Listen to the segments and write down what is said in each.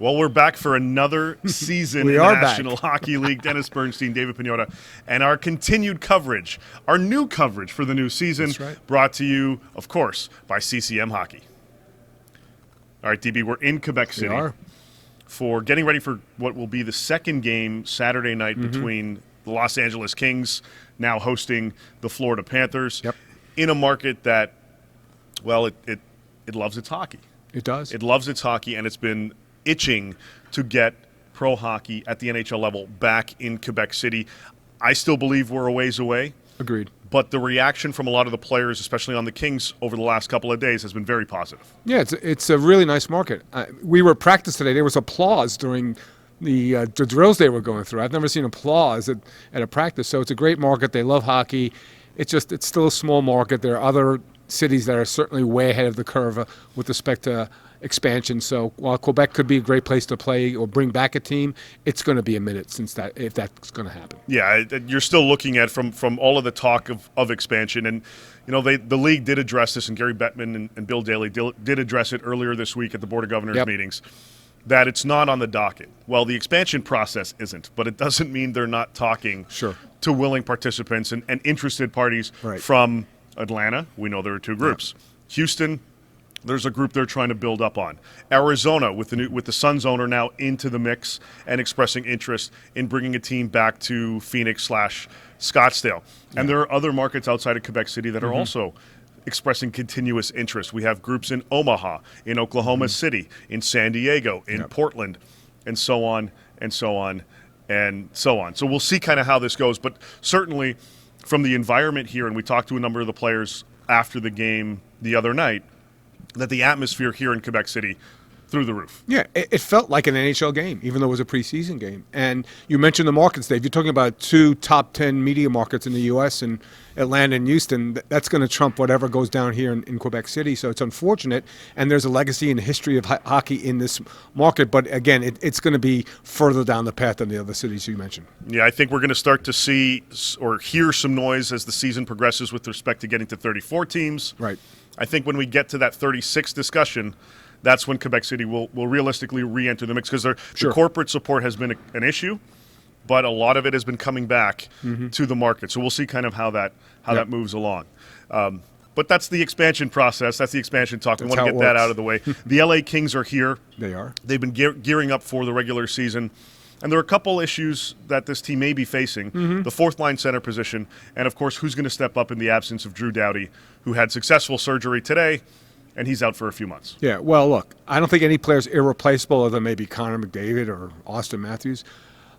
Well, we're back for another season in the National Hockey League. Dennis Bernstein, David Pagnotta, and our continued coverage, our new coverage for the new season, brought to you, of course, by CCM Hockey. All right, DB, we're in Quebec City for getting ready for what will be the second game Saturday night between the Los Angeles Kings, now hosting the Florida Panthers, in a market that, well, it loves its hockey. It does. It loves its hockey, and it's been itching to get pro hockey at the NHL level back in Quebec City. I still believe we're a ways away. Agreed. But the reaction from a lot of the players, especially on the Kings, over the last couple of days has been very positive. Yeah, it's a really nice market. We were at practice today. There was applause during the drills they were going through. I've never seen applause at a practice. So it's a great market. They love hockey. It's still a small market. There are other cities that are certainly way ahead of the curve with respect to expansion. So while Quebec could be a great place to play or bring back a team, it's going to be a minute if that's going to happen. Yeah, you're still looking at from all of the talk of expansion, and the league did address this, and Gary Bettman and Bill Daly did address it earlier this week at the Board of Governors meetings, that it's not on the docket. Well, the expansion process isn't, but it doesn't mean they're not talking to willing participants and interested parties from Atlanta. We know there are two groups. Houston, there's a group they're trying to build up on. Arizona, with the Suns owner now into the mix and expressing interest in bringing a team back to Phoenix/Scottsdale. And there are other markets outside of Quebec City that are also expressing continuous interest. We have groups in Omaha, in Oklahoma City, in San Diego, in Portland, and so on, and so on, and so on. So we'll see kind of how this goes. But certainly from the environment here, and we talked to a number of the players after the game the other night, that the atmosphere here in Quebec City through the roof. Yeah, it felt like an NHL game, even though it was a preseason game. And you mentioned the markets, Dave. You're talking about two top 10 media markets in the U.S., and Atlanta and Houston. That's going to trump whatever goes down here in Quebec City. So it's unfortunate, and there's a legacy and history of hockey in this market. But again, it's going to be further down the path than the other cities you mentioned. Yeah, I think we're going to start to see or hear some noise as the season progresses with respect to getting to 34 teams. Right. I think when we get to that 36 discussion, that's when Quebec City will realistically re-enter the mix, because the corporate support has been an issue, but a lot of it has been coming back to the market. So we'll see kind of how that moves along. But that's the expansion process. That's the expansion talk. We want to get that out of the way. The LA Kings are here. They are. They've been gearing up for the regular season. And there are a couple issues that this team may be facing. The fourth-line center position, and, of course, who's going to step up in the absence of Drew Doughty, who had successful surgery today, and he's out for a few months. Yeah, well, look, I don't think any player's irreplaceable other than maybe Connor McDavid or Austin Matthews.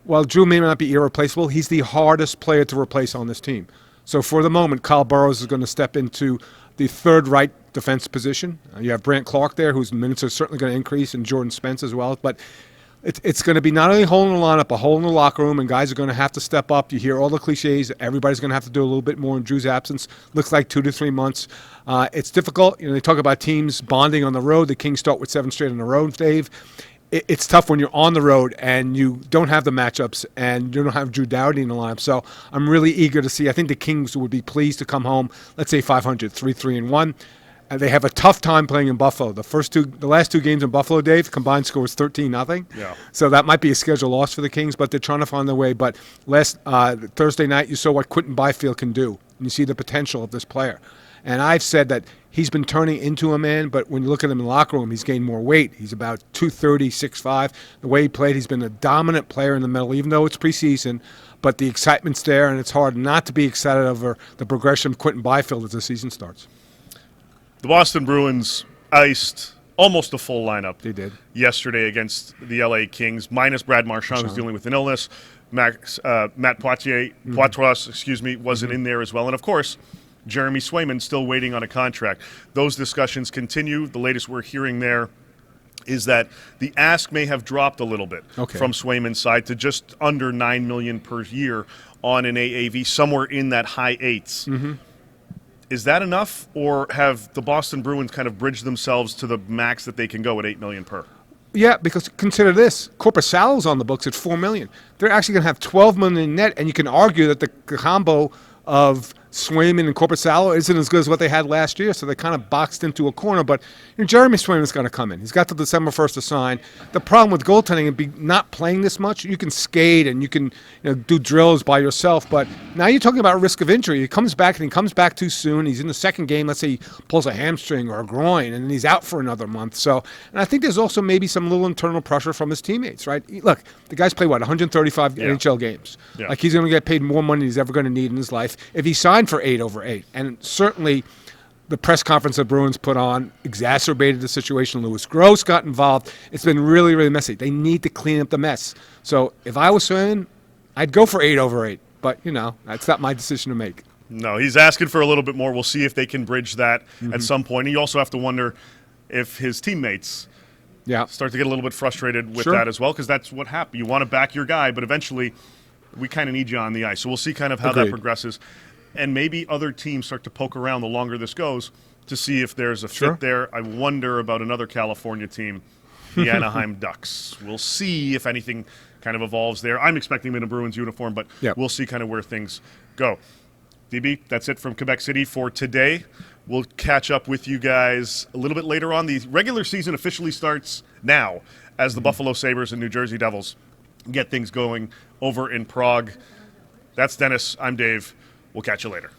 While Drew may not be irreplaceable, he's the hardest player to replace on this team. So for the moment, Kyle Burrows is going to step into the third right defense position. You have Brant Clark there, whose minutes are certainly going to increase, and Jordan Spence as well. But it's going to be not only a hole in the lineup, a hole in the locker room, and guys are going to have to step up. You hear all the cliches. Everybody's going to have to do a little bit more in Drew's absence. Looks like 2 to 3 months. It's difficult. They talk about teams bonding on the road. The Kings start with 7 straight on the road, Dave. It's tough when you're on the road and you don't have the matchups and you don't have Drew Doughty in the lineup. So I'm really eager to see. I think the Kings would be pleased to come home, let's say 500, 3-3-1. They have a tough time playing in Buffalo. The last 2 games in Buffalo, Dave, combined score was 13-0. Yeah. So that might be a schedule loss for the Kings, but they're trying to find their way. But last Thursday night, you saw what Quinton Byfield can do, and you see the potential of this player. And I've said that he's been turning into a man, but when you look at him in the locker room, he's gained more weight. He's about 230, 6'5". The way he played, he's been a dominant player in the middle, even though it's preseason. But the excitement's there, and it's hard not to be excited over the progression of Quinton Byfield as the season starts. The Boston Bruins iced almost a full lineup. They did. Yesterday against the LA Kings, minus Brad Marchand, who's dealing with an illness. Matt Poitras, wasn't in there as well. And, of course, Jeremy Swayman still waiting on a contract. Those discussions continue. The latest we're hearing there is that the ask may have dropped a little bit from Swayman's side to just under $9 million per year on an AAV, somewhere in that high 8s. Is that enough, or have the Boston Bruins kind of bridged themselves to the max that they can go at $8 million per? Yeah, because consider this: Korpisalo's on the books at $4 million. They're actually going to have $12 million net, and you can argue that the combo of Swayman and Korpisalo isn't as good as what they had last year, so they kind of boxed into a corner. But Jeremy Swayman's going to come in. He's got till December 1st to sign. The problem with goaltending and be not playing this much, you can skate and you can do drills by yourself, but now you're talking about risk of injury. He comes back and he comes back too soon. He's in the second game. Let's say he pulls a hamstring or a groin, and then he's out for another month. So, and I think there's also maybe some little internal pressure from his teammates, right? Look, the guy's played, 135 NHL games. Yeah. Like, he's going to get paid more money than he's ever going to need in his life if he signed for 8 over 8. And certainly the press conference that Bruins put on exacerbated the situation. Louis Gross got involved. It's been really, really messy. They need to clean up the mess. So if I was Swayman, I'd go for 8 over 8. But, that's not my decision to make. No, he's asking for a little bit more. We'll see if they can bridge that at some point. You also have to wonder if his teammates start to get a little bit frustrated with that as well, because that's what happened. You want to back your guy, but eventually we kind of need you on the ice. So we'll see kind of how that progresses. And maybe other teams start to poke around the longer this goes to see if there's a fit there. I wonder about another California team, the Anaheim Ducks. We'll see if anything kind of evolves there. I'm expecting him in a Bruins uniform, but we'll see kind of where things go. DB, that's it from Quebec City for today. We'll catch up with you guys a little bit later on. The regular season officially starts now as the Buffalo Sabres and New Jersey Devils get things going over in Prague. That's Dennis. I'm Dave. We'll catch you later.